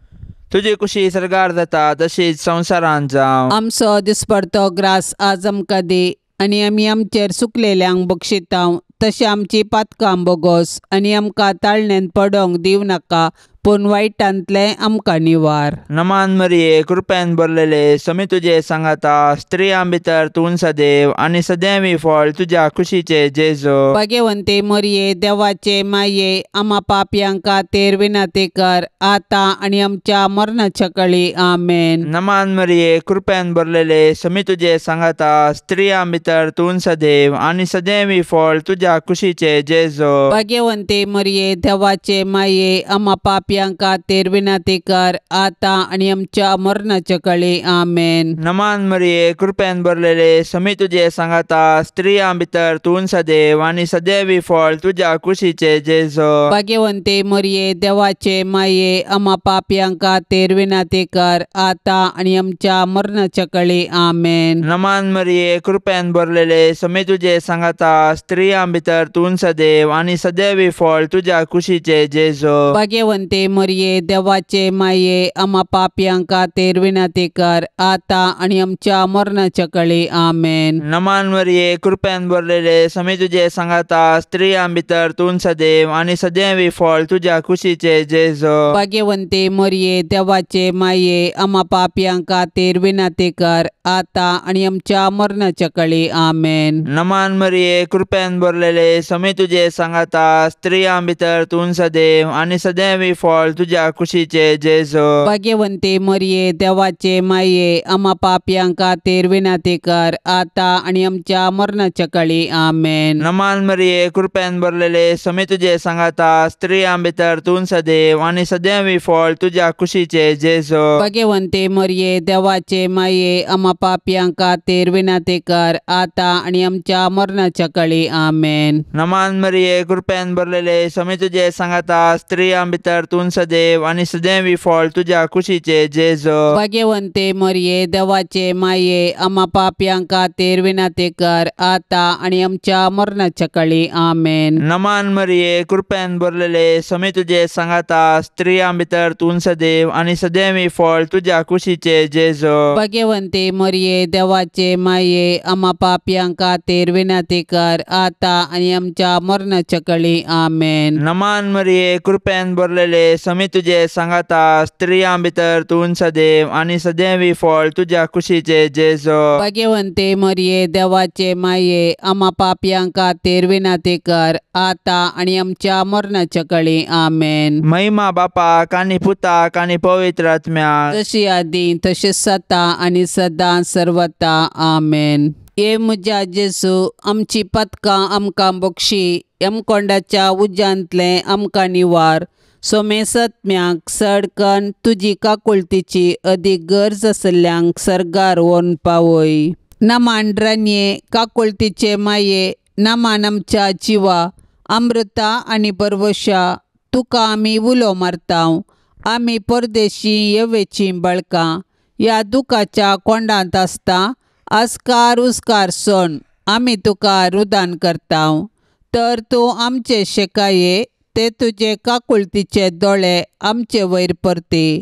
तुजी कुशी सरगार जाता तशीच संवसारांत जावं. आमचो दिसपडतो ग्रास आज आमकां दी आनी आमी आमचेर चुकलेल्यांक बक्षितांव तशें आमची पातकां बोगोस आनी आमकां ताळणेंत पडोंक दिव नाका पूण वायटांतले आमकां निवार. नमान मरिये, कृपेन भरलेले, समी तुजे सांगाता, स्त्रियां भितर तूं सदैव आनी सदैवी फळ तुज्या कुशीचे जेजू. भाग्यवंते मरिये, देवाचे माये, आम्हा पापयांक खातीर विनंती कर, आतां आनी आमच्या मरणाच्या काळी. आमेन. नमान मरिये, कृपेन भरलेले, समी तुजे सांगाता, स्त्रियां भितर तूं सदैव आनी सदैवी फळ तुज्या कुशीचे जेजू. भाग्यवंते मरिये, देवाचे माये, आम्हा पापयांक खातीर विनंती कर, आतां आनी आमच्या मरणाच्या काळी. आमेन. नमान मरिये, कृपेन भरलेले, समी तुजे सांगाता, स्त्रियां भितर तूं सदैव आनी सदैवी फळ तुज्या कुशीचे जेजू. भाग्यवंते मरिये, देवाचे माये, आम्हा पापयांक खातीर विनंती कर, आतां आनी आमच्या मरणाच्या काळी. आमेन. नमान मरिये, कृपेन भरलेले, समी तुजे सांगाता, स्त्रियां भितर तूं सदैव आनी सदैवी फळ तुज्या कुशीचे जेजू. भाग्यवंते मरिये, देवाचे माये, आम्हा पापयांक खातीर विनंती कर, आतां आनी आमच्या मरणाच्या काळी. आमेन. नमान मरिये, कृपेन भरलेले, समी तुजे सांगाता, स्त्रियां भितर तूं सदैव आनी सदैवी फळ तुज्या कुशीचे जेजू. भाग्यवंते मरिये, देवाचे माये, आम्हा पापयांक खातीर विनंती कर, आतां आनी आमच्या मरणाच्या काळी. आमेन. नमान मरिये, कृपेन भरलेले, समी तुजे सांगाता, स्त्रियां भितर तूं सदैव आनी सदैवी फळ तुज्या कुशीचे जेजू. भाग्यवंते मरिये, देवाचे माये, आम्हा पापयांक खातीर विनंती कर, आतां आनी आमच्या मरणाच्या काळी. आमेन. नमान मरिये, कृपेन भरलेले, समी तुजे सांगाता, स्त्रियां भितर तूं सदैव आनी सदैवी फळ तुज्या कुशीचे जेजू. भाग्यवंते मरिये, देवाचे माये, आम्हा पापयांक खातीर विनंती कर, आतां आनी आमच्या मरणाच्या काळी. आमेन. नमान मरिये, कृपेन भरलेले, समी तुजे सांगाता, स्त्रियां भितर तूं सदैव आनी सदैवी फळ तुज्या कुशीचे जेजू. भाग्यवंते मरिये, देवाचे माये, आम्हा पापयांक खातीर विनंती कर, आतां आनी आमच्या मरणाच्या काळी. आमेन. नमान मरिये, कृपेन भरलेले, समी तुजे सांगाता, स्त्रियां भितर तूं सदैव आनी सदैवी फळ तुज्या कुशीचे जेजू. भाग्यवंते मरिये, देवाचे माये, आम्हा पापयांक खातीर विनंती कर, आतां आनी आमच्या मरणाच्या काळी. आमेन. नमान मरिये, कृपेन भरलेले, समी तुजे सांगाता, स्त्रियां भितर तूं सदैव आनी सदैवी फळ तुज्या कुशीचे जेजू. भाग्यवंते मरिये, देवाचे माये, आम्हा पापयांक खातीर विनंती कर, आतां आनी आमच्या मरणाच्या काळी. आमेन. महिमा बापाक आनी पुताक आनी पवित्र आत्म्याक, जशी आदी तशेंच सता आनी सदां सर्वता. आमेन. ये म्हज्या जेजू, आमची पतकां आमकां बक्षी, यमकोंडाच्या उज्यांतले आमकां निवार. सोमे सत्म्याक सडकन तुजी काकुळतीची अदीक गरज आसल्यांक सरगार व्हरून पावय. नमान रान्ये, काकुळतीचे माये, नमान आमच्या जिवा, अमृता आनी बरवशा, तुका आमी उलो मारतांव. आमी परदेशी येवेची बळकां ह्या दुखाच्या कोंडांत आसता. आस्कार उस्कार सोन आमी तुका रुदान करतांव. तर तूं आमचे शेकाये, ते तुजे काकुळतीचे दोळे आमचे वयर परते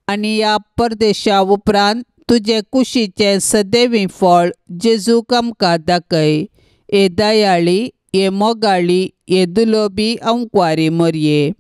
आनी ह्या परदेशा उपरांत तुजे कुशीचे सदैवी फळ जेजूक आमकां दाखय. ए दयाळी, ए मोगाळी, ए दुलोबी अंकवारी मरये,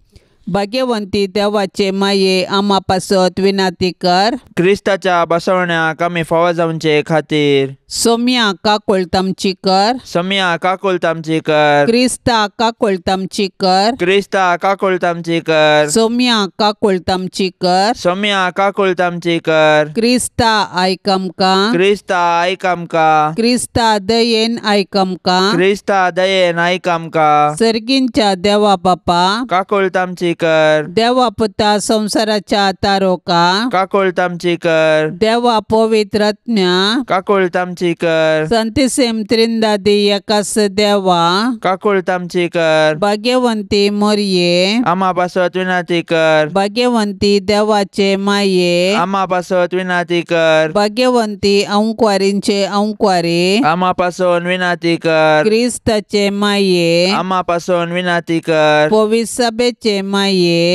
भाग्यवंती देवाचे माये आम्हा पासत विनंती कर. क्रिस्ताच्या बसवण्याक आमी फावो जावचे खातीर सोम्या काकोळतामची कर. सम्या काकोळतामची कर. क्रिस्ता काकोळतामची कर. क्रिस्ता काकोळतामची कर. सोम्या काकोळतामची कर. सम्या काकोळतामची कर. क्रिस्ता आयकमका. क्रिस्ता आयक आमकां. क्रिस्ता दयेन आयकमका. क्रिस्ता दयेन आयक आमकां. सर्गींच्या देवा बापा. काकोळतामची कर. देवा पुता संसाराच्या तारोका. काकोळतामची कर. देवा पवित्रज्ञा. काकोळतामची कर. संतिसेम त्रिंदादी एकास देवा. काकोळतामची कर. भाग्यवंती मोरये. आम्हा पासत विनंती कर. भाग्यवंती देवाचे माये. आम्हा पासत विनंती कर. भाग्यवंती अंकुवारींचे अंकुवारी. आम्हा पासून विनंती कर. क्रिस्ताचे माये. आम्हा पासून विनंती कर. पवित्र सभेचे माये.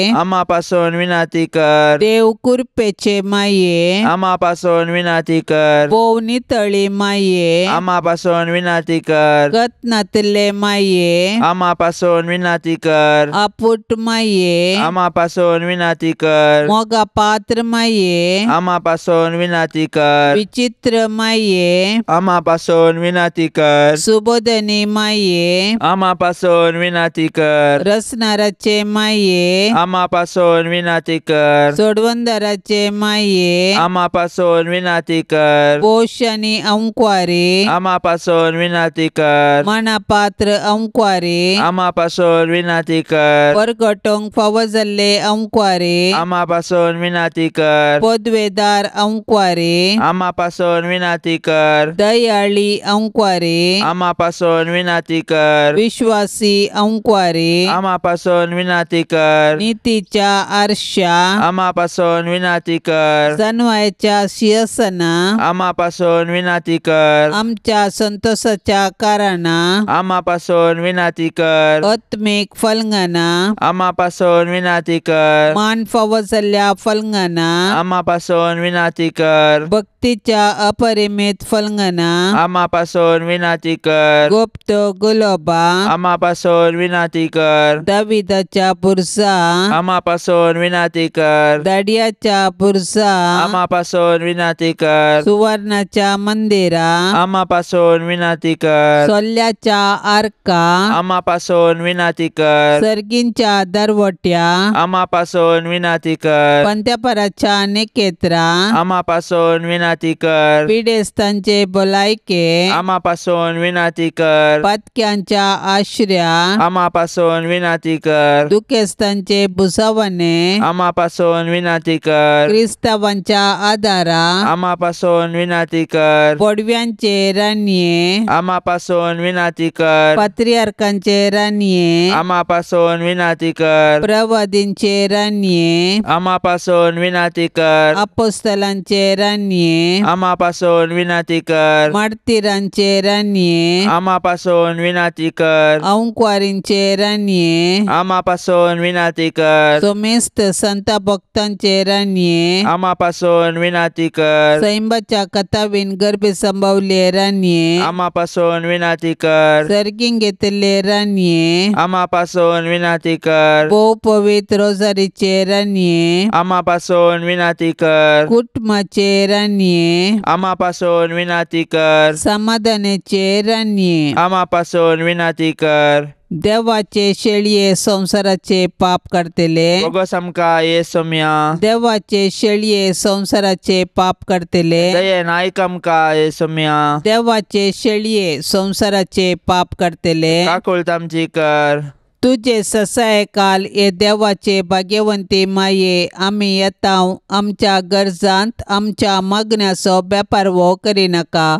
आम्हा पासून विनंती कर. देव कुरपेचे माये. आम्हा पासून विनंती कर. पोव नितळी माये. आम्हा पासून विनंती कर. गतनातले माये. आम्हा पासून विनंती कर. आपुट माये. आम्हा पासून विनंती कर. मोगा पात्र माये. आम्हा पासून विनंती कर. विचित्र माये. आम्हा पासून विनंती कर. सुबोधनी माये. आम्हा पासून विनंती कर. रसनाराचे माये. आम्हा पासून विनंती कर. सोडवंदराचे माये. आम्हा पासून विनंती कर. पोषणी अंकुवारी. आम्हा पासून विनंती कर. मनापात्र अंकुवारी. आम्हा पासून विनंती कर. परगटोंक फावो जाल्ले अंकुवारी. आम्हा पासून विनंती कर. पदवेदार अंकुवारी. आम्हा पासून विनंती कर. दयाळी अंकुवारी. आम्हा पासून विनंती कर. विश्वासी अंकुवारी. आम्हा पासून विनंती कर. नीतीच्या आरशा. आम्हा पासून विनंती कर. जानवायच्या सिंहासना. आम्हा पासून विनंती कर. आमच्या संतोषाच्या कारणा. आम्हा पासून विनंती कर. आत्मिक फलंगना. आम्हा पासून विनंती कर. मान फावो जाल्ल्या फलंगना. आम्हा पासून विनंती कर. भक्तीच्या अपरिमित फलंगना. आम्हा पासून विनंती कर. गुप्त गुलाबा. आम्हा पासून विनंती कर. दाविदाच्या पुरसा. आम्हा पासून विनंती कर. दाडियाच्या पुरसा. आम्हा पासून विनंती कर. सुवर्णाच्या मंदिरा. आम्हा पासून विनंती कर. सोल्ल्याच्या आर्का. आम्हा पासून विनंती कर. सर्गींच्या दरवट्या. आम्हा पासून विनंती कर. पंत्यापराच्या नेकेत्रा. आम्हा पासून विनंती कर. पिडेस्तांचे भलायके. आम्हा पासून विनंती कर. पातक्यांच्या आश्र्या. आम्हा पासून विनंती कर. दुखेस्तांचे बुसावणे. आम्हा पासून विनंती कर. क्रिस्तावांच्या आदारा. आम्हा पासून विनंती कर. पडव्यांचे रान्ये. आम्हा पासून विनंती कर. पात्रियार्कांचे रान्ये. आम्हा पासून विनंती कर. प्रवादींचे रान्ये. आम्हा पासून विनंती कर. अपोस्तलांचे रान्ये. आम्हा पासून विनंती कर. मार्तिरांचे रान्ये. आम्हा पासून विनंती कर. अंकुवारींचे रान्ये. आम्हा पासून विनंती कर. सोमेस्त संत भक्तांचे रान्ये. आम्हा पासून विनंती कर. सैंबाच्या कथावीन गर्भे संभवले रान्ये. आम्हा पासून विनंती कर. सर्गीन घेतले रान्ये. आम्हा पासून विनंती कर. भोव पवित्र रोजारीचे रान्ये. आम्हा पासून विनंती कर. कुटुंबाचे रान्ये. आम्हा पासून विनंती कर. समाधानाचे रान्ये. आम्हा पासून विनंती कर. देवाचे शेळये संसाराचे पाप करतले. बोगस आमकां येसुम्या. देवाचे शेळये संसाराचे पाप करतले. दयेन आयक आमकां येसुम्या. देवाचे शेळये संसाराचे पाप करतले. काकुळतामची कर. तुझे ससाय काल ये देवाचे भाग्यवंती माये. आम्ही येताव आमच्या गरजांत आमच्या मागण्याचो बेपारवो करिनाका.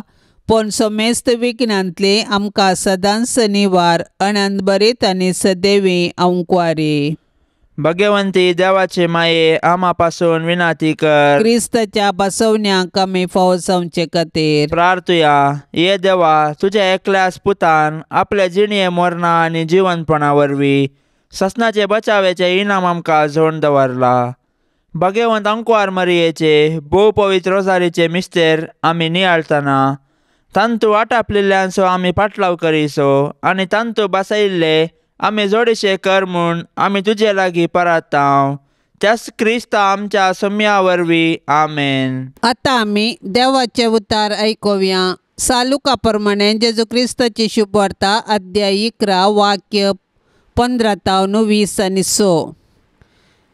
पण समेस्त विघ्नांतली आमकां सदांच निवार. अनंत बरीत आनी सदैवी अंकुवारी. भाग्यवंती देवाचे माये आम्हा पासून विनंती कर. क्रिस्ताच्या बसवण्याक आमी फावो जावचे खातीर प्रार्थुया. ये देवा, तुझ्या एकल्याच पुतान आपल्या जिणये मरणा आनी जिवंतपणा वरवीं ससनाचे बचावेचे इनाम आमकां जोडून दवरला. भाग्यवंत अंकुवार मरियेचे भोव पवित्र रोजारीचे मिस्तेर आमी नियाळतना तांतू आटापलेल्यांचो आमी पाटलाव करिसो आनी तांतू बसयिल्ले आमी जोडशे कर म्हूण आमी तुजे लागीं परतांव. त्याच क्रिस्त आमच्या सोम्या वरवीं. आमेन. आता आमी देवाचे उतार ऐकुया. सालुका प्रमाणे जेजू क्रिस्ताची शुभ वार्ता अध्याय 11 वाक्य 15-20 आणि 6.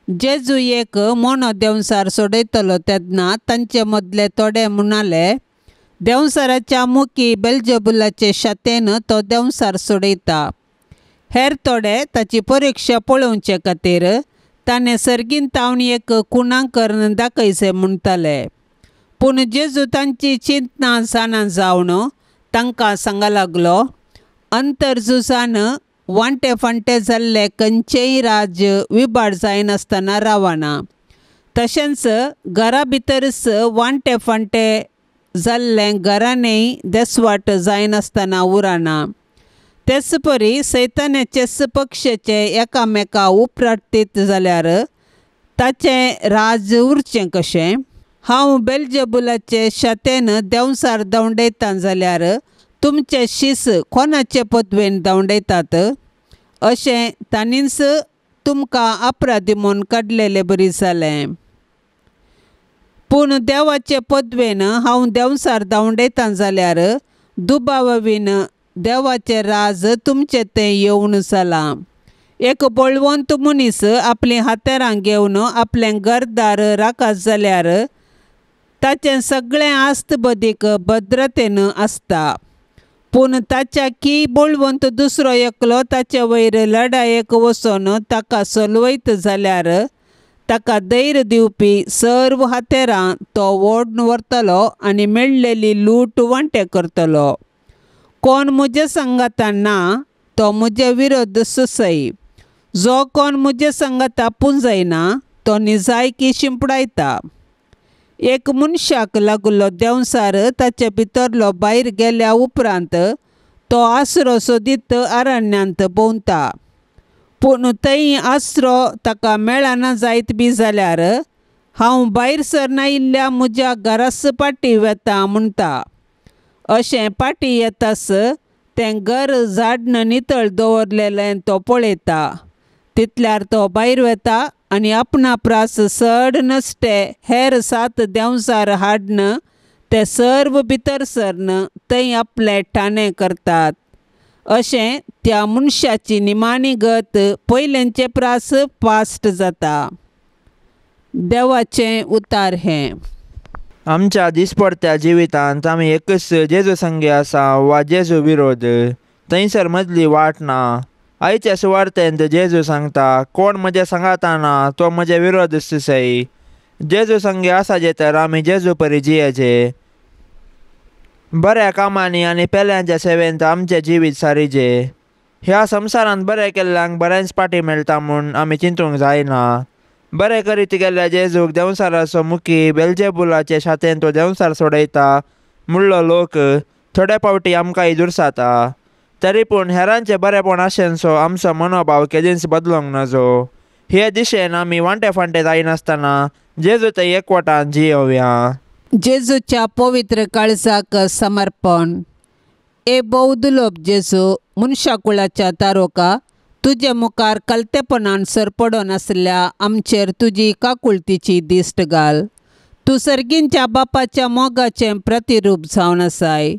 जेजू एक मोनो देंवसार सोडयतलो तेन्ना तांचे मदले थोडे म्हणाले, देंवसाराच्या मुखी बेल्जेबुलाचे शातेन तो देंवसार सोडयता. हेर थोडे ताची परीक्षा पळोवचे खातीर ताणें सर्गीन तावन एक कुणांकरण दाखयचे म्हणटाले. पूण जेजू तांची चिंतना जाणा जावन तांकां सांगा लागलो, अंतरजुजान वांटे फांटे जाल्ले खंयचेय राज्य विभाड जायनासतना रावना. तशेंच घरा भितरच वांटे फांटे जाल्लें घरानय देसवाट जायनासतना उरना. तेच परी सैतानाचे पक्षाचे एकामेका उपराट्टीत जाल्यार ताचें राज उरचें कशें? हांव बेल्जेबुलाचे शातेन देंवसार दवंडयता जाल्यार तुमचे शीस कोणाचे पदवेन दवंडयतात? अशें तांणीच तुमकां अपराधी म्हूण काडलेलें बरी जालें. पूण देवाचे पदवेन हांव देंवसार दवंडयता जाल्यार दुबावावीन देवाचें राज तुमचे तें येवन जालां. एक बळवंत मनीस आपली हातेरां घेवन आपलें घरदार राखत जाल्यार ताचें सगळें आस्त बदीक भद्रतेन आसता. पूण ताच्या की बळवंत दुसरो एकलो ताचे वयर लढायेक वचोन ताका सलवयत जाल्यार ताका धैर्य दिवपी सर्व हातेरां तो ओडून व्हरतलो आनी मेळ्ळेली लूट वांटे करतलो. कोण म्हजे सांगाता ना तो म्हजे विरोध सुसय. जो कोण म्हजे सांगाता पुंजयना तो निजायकी शिंपडायता. एक मनशाक लागलो देंवसार ताचे भितरलो भायर गेल्या उपरांत तो आसरो सोदीत अरण्यांत भोंवता. पूण थंय आसरो ताका मेळना जायत बी जाल्यार हांव भायर सरना इल्ल्या म्हज्या घरास पाटी वेता म्हणटा. अशें पाटी येतास तें घर झाडन नितळ दवरलेलें तो पळयता. तितल्यार तो भायर वेता आनी आपणा प्रास चड नसते हेर 7 देंवसार हाडन ते सर्व भितर सरन थंय आपलें ठाणे करतात. अशें त्या मनशाची निमाणी गत पयलेंचे प्रास फास्ट जाता. देवाचें उतार हें. आमच्या दिसपडत्या जिवितांत आमी एकच जेजू संगी आसा वा जेजू विरोध, थंयसर मदली वाट ना. आयच्या सुवार्तेंत जेजू सांगता, कोण म्हजे सांगाता ना तो म्हजे विरोध सुसय. जेजू संगी आसाचे तर आमी जेजू परी जियेचे. बऱ्या कामांनी आनी पेल्यांच्या सेवेंत आमचें जिवीत सारिजे. ह्या संवसारांत बरें केल्ल्यांक बरेंच पाटी मेळटा म्हूण आमी चिंतूंक जायना. बरें करीत गेल्ल्या जेजूक देंवसाराचो मुखी बेल्जेबुलाचे शातेन तो देंवसार सोडयता म्हणलो लोक थोडे फावटी आमकांय दुरसाता. तरी पूण हेरांचे बरेपण आशेनसो आमचो मनोभाव केदींच बदलूंक नजो. हे दिशेन आमी वांटे फांटे जायनासतना जेजू थंय एकवटान जियोवया. जेजूच्या पवित्र काळजाक समर्पण. ए बहुदुर्लभ जेजू, मनशाकुळाच्या तारोका, तुजे मुखार कलतेपणान सरपडोन आसल्या आमचेर तुजी काकुळतीची दिश्ट घाल. तूं सर्गींच्या बापाच्या मोगाचें प्रतिरूप जावन आसाय.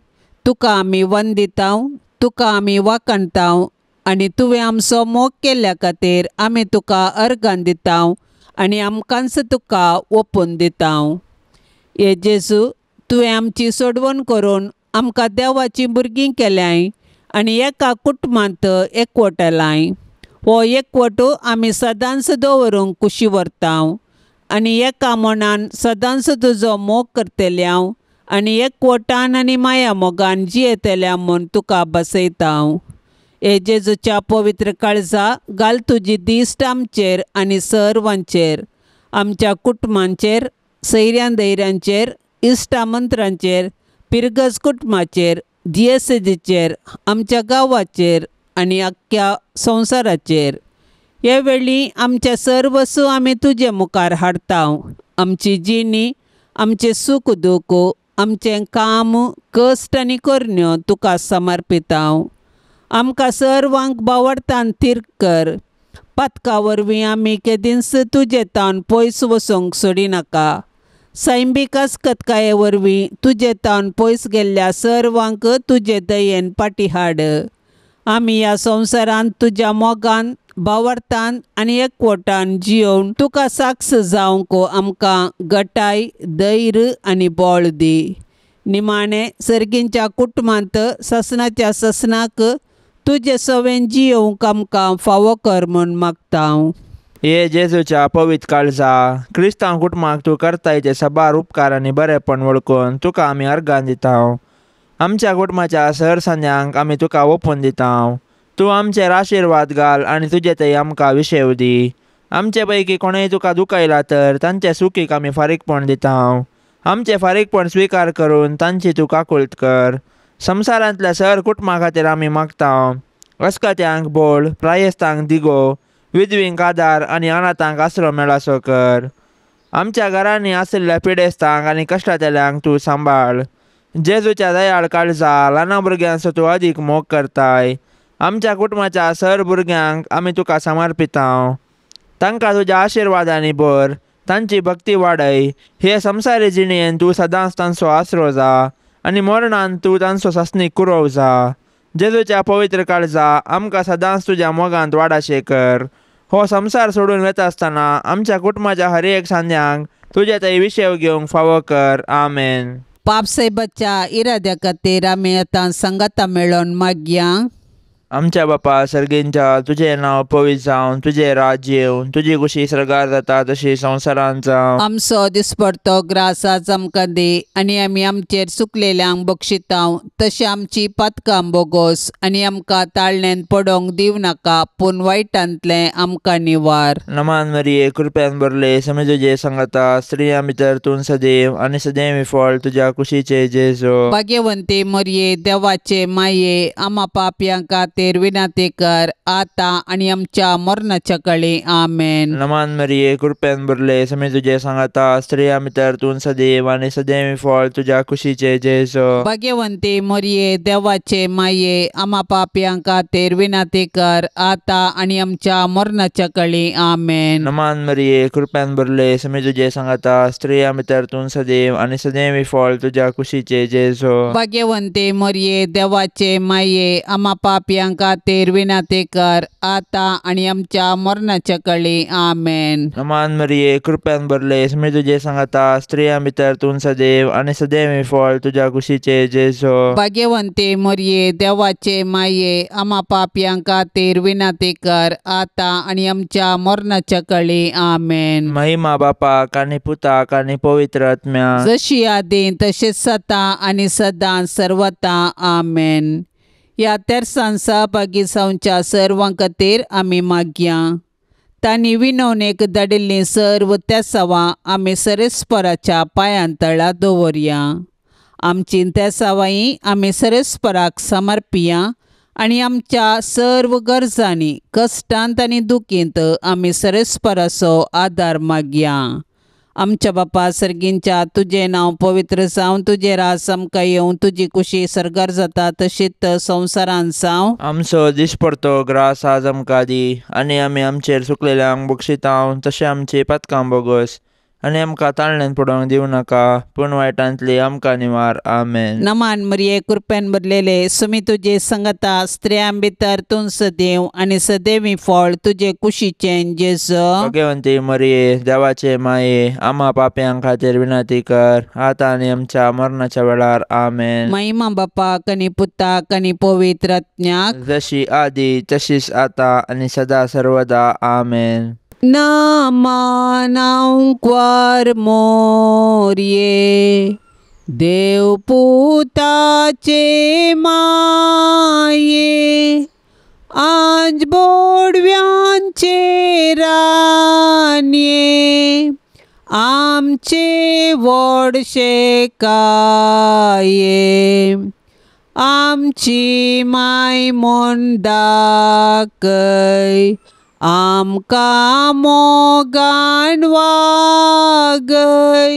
तुका आमी वंदितांव, तुका आमी वाखणटांव आनी तुवें आमचो मोग केल्ल्या खातीर आमी तुका अर्गां दितांव आनी आमकांच तुका ओपून दितांव. हे जेजू, तुवें आमची सोडवण करून आमकां देवाची भुरगीं केल्याय आनी एका कुटुंबांत एकवटलाय. हो एकवट आमी सदांच दवरूंक कुशी व्हरतांव आनी एका मनान सदांच तुजो मोग करतल्याव आनी एकवटान आनी माया मोगान जियेतल्या म्हूण तुका बसयतांव. हे जेजूच्या पवित्र काळजा घाल तुजी दिश्ट आमचेर आनी सर्वांचेर, आमच्या कुटुंबांचेर, सैऱ्यां दैऱ्यांचेर, इश्टामंत्रांचेर, पिरगज कुटुंबाचेर, दियेसदीचेर, आमच्या गांवाचेर आनी आख्ख्या संवसाराचेर. हे वेळी आमचे सर्वस्व आमी तुजे मुखार हाडतांव. आमची जिणी, आमचे सूख दूख, आमचें काम, कश्ट आनी करण्यो तुका समर्पितांव. आमकां सर्वांक बावडतान थीर कर. पातका वरवीं आमी केदींच तुजे तावन पयस वचोंक सोडिनाका. सैमीक आसकतकाये वरवीं तुजे तावन पयस गेल्ल्या सर्वांक तुजे दयेन फाटीं हाड. आमी ह्या संवसारांत तुज्या मोगान बावडतान आनी एकवटान जियोवन तुका साक्ष जावंक आमकां घटाय, धैर्य आनी बळ दी. निमाणें सर्गींच्या कुटुंबांत ससनाच्या ससनाक तुजे सवेन जियोवंक आमकां फावो कर म्हूण मागता. हे जेजूच्या पवित्र काळजा क्रिस्तांव कुटुंबाक तूं करताय ते सबार उपकार आनी बरेपण वळखून तुका आमी अर्गां दिता. आमच्या कुटुंबाच्या सरसान्यांक आमी तुका ओपून दिता. तूं आमचेर आशिर्वाद घाल आनी तुजे थंय आमकां विशेव दी. आमचे पैकी कोणेंय तुका दुखयला तर तांचे सुखीक आमी फारीकपण दिता. आमचे फारीकपण स्विकार करून तांची तूं काकुळट कर. संवसारांतल्या सर कुटुंबा खातीर आमी मागता. अस्कत्यांक बोळ, प्रायेस्तांक दिगो, विधवींक आदार आनी अनाथांक आसरो मेळासो कर. आमच्या घरांनी आशिल्ल्या पिडेस्तांक आनी कश्टातेल्यांक तूं सांबाळ. जेजूच्या दयाळ काळजा ल्हान भुरग्यांचो तूं अदीक मोग करताय. आमच्या कुटुंबाच्या सर भुरग्यांक आमी तुका समर्पिता. तांकां तुज्या आशिर्वादांनी भर, तांची भक्ती वाडय. हे संवसारी जिणेन तूं सदांच तांचो आसरो जा आनी मरणान तूं तांचो सस्नीक कुरव जा. जेजूच्या पवित्र काळजा आमकां सदांच तुज्या मोगांत वाडाशे कर. हो संवसार सोडून वता आसतना आमच्या कुटुंबाच्या हर एक सांद्यांक तुजे थंय विशेव घेवंक फावो कर. आमेन. पाप साहेबाच्या इराद्या खातीर आमी आतां संगता मेळोन मागया. आमच्या बापा सर्गींच्या तुझे नांव पवित्र जावन तुझे राज्य येवन तुजी कुशी सरगार जाता तशी संवसारांत जावं. आमचो दिसपडतो ग्रास आज आमकां दे आनी आमी आमचेर चुकलेल्यांक बक्षितांव तशें आमची पातकां बोगोस आनी आमकां ताळण्यांत पडोवंक दिव नाका पूण वायटांतलें आमकां निवार. नमान मरिये कृपेन भरले समी तुजे संगता स्त्रियां भितर तूं सदैव आनी सदैव फळ तुज्या कुशीचे जेजो. भाग्यवंते मरिये देवाचे माये आमा पापयां खातीर विनाती कर आतां आनी आमच्या मरणाच्या कळे. आमेन. नमान मरिये कृपेन भरले समी तुजे संगता स्त्रियां भितर तूं सदैव आनी सदैव फळ तुज्या कुशीचे जेजो. भाग्यवंते मरिये देवाचे माये आमा पापयां खातीर विनाती कर आतां आनी आमच्या मरणाच्या कळे. आमेन. नमान मरिये कृपेन भरले समी तुजे संगता स्त्रियां भितर तूं सदैव आनी सदैव फळ तुज्या कुशीचे जेजो. भाग्यवंते मरिये देवाचे माये आमा पापयां खातीर विनाती कर आतां आनी आमच्या मरणाच्या कळे. आमेन. नमान मरिये कृपेन भरले समी तुजे संगता स्त्रियां भितर तूं सदैव आनी सदैव फळ तुज्या कुशीचे जेजो. भाग्यवंते मरिये देवाचे माये आमा पापयां खातीर विनाती कर आतां आनी आमच्या मरणाच्या कळे. आमेन. महिमा बापाक आनी पुताक आनी पवित्र आत्म्या जशी आदीं तशेंच जाता आनी सदां सर्वता. आमेन. ह्या तेर्सान सहभागी जावच्या सर्वां खातीर आमी मागया. तांणी विनवणेक धाडिल्लीं सर्व तेसावां आमी सरेस्पराच्या पांयां तळा दवरया. आमची तेसावांय आमी सरेस्पराक समर्पिया आनी आमच्या सर्व गरजांनी कश्टांत आनी दुखींत आमी सरेस्पराचो आदार मागया. आमच्या बापा सर्गींच्या तुजें नांव पवित्र जावन तुजें रास आमकां येवं तुजी कुशी सरगार जाता तशीच संवसारांत जावं. आमचो दिसपडतो ग्रास आज आमकां दी आनी आमी आमचेर चुकलेल्यांक बक्षिता तशें आमची पातकां बोगोस आनी आमकां ताळण्यांत पडोवंक दिवं नाका पूण वायटांतली आमकां निवार. आमेन. नमान मरिये कृपेन भरलेले समी तुजे संगता स्त्रियां भितर तूं सदैव आनी सदैवी फळ तुजे कुशीचें जेजो. भाग्यवंती मरिये देवाचे माये आमा पापयां खातीर विनाती कर आतां आनी आमच्या मरणाच्या वेळार. आमेन. महिमा बापाक आनी पुताक आनी पवित्र आत्म्याक जशी आदी तशीच आतां आनी सदा सर्वदा. आमेन. नामानांकवार मोरये देव पुताचे माये आज बोडव्यांचे रान्ये आमचे व्हडशे काये आमची माय म्हूण दाखय आमकां मोगान वागय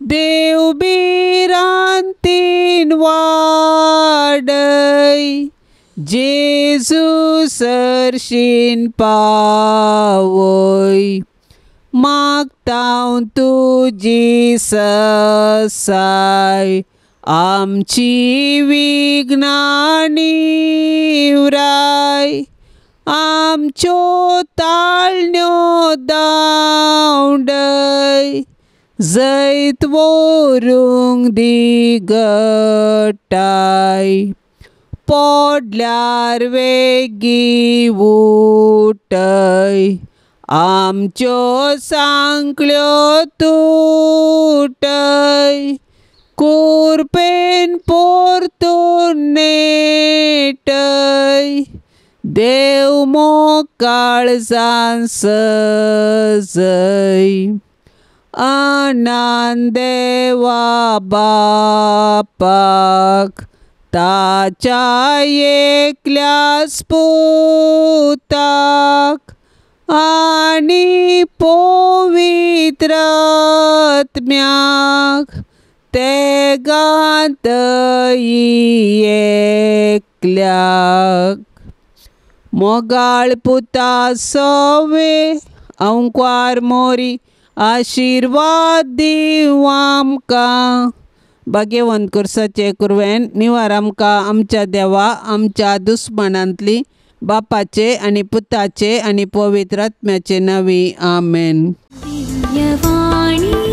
देव बिरांतीन वाडय जे जेजू सरशीन पावय मागतां तुजी ससाय आमची विघ्नांनी व्राय आमच्यो ताळण्यो दावडय जैत वोरूंक दिगटाय पडल्यार वेगी उठय आमच्यो सांकल्यो तुटय कुरपेन पोरतून नेटय देव मोकाळजान सजय अनान देवा बापाक ताच्या एकल्याच पुताक आनी पवित्र आत्म्याक तेगांतय एकल्याक मोगाळ पुता सवे अंकार मोरी आशीर्वाद दिव आमकां भाग्यवंत कुर्साचे कुरवेन निवार आमकां आमच्या देवा आमच्या दुस्मनांतली बापाचे आनी पुताचे आनी पवित्र आत्म्याचे नवी आमेन. दिव्यवाणी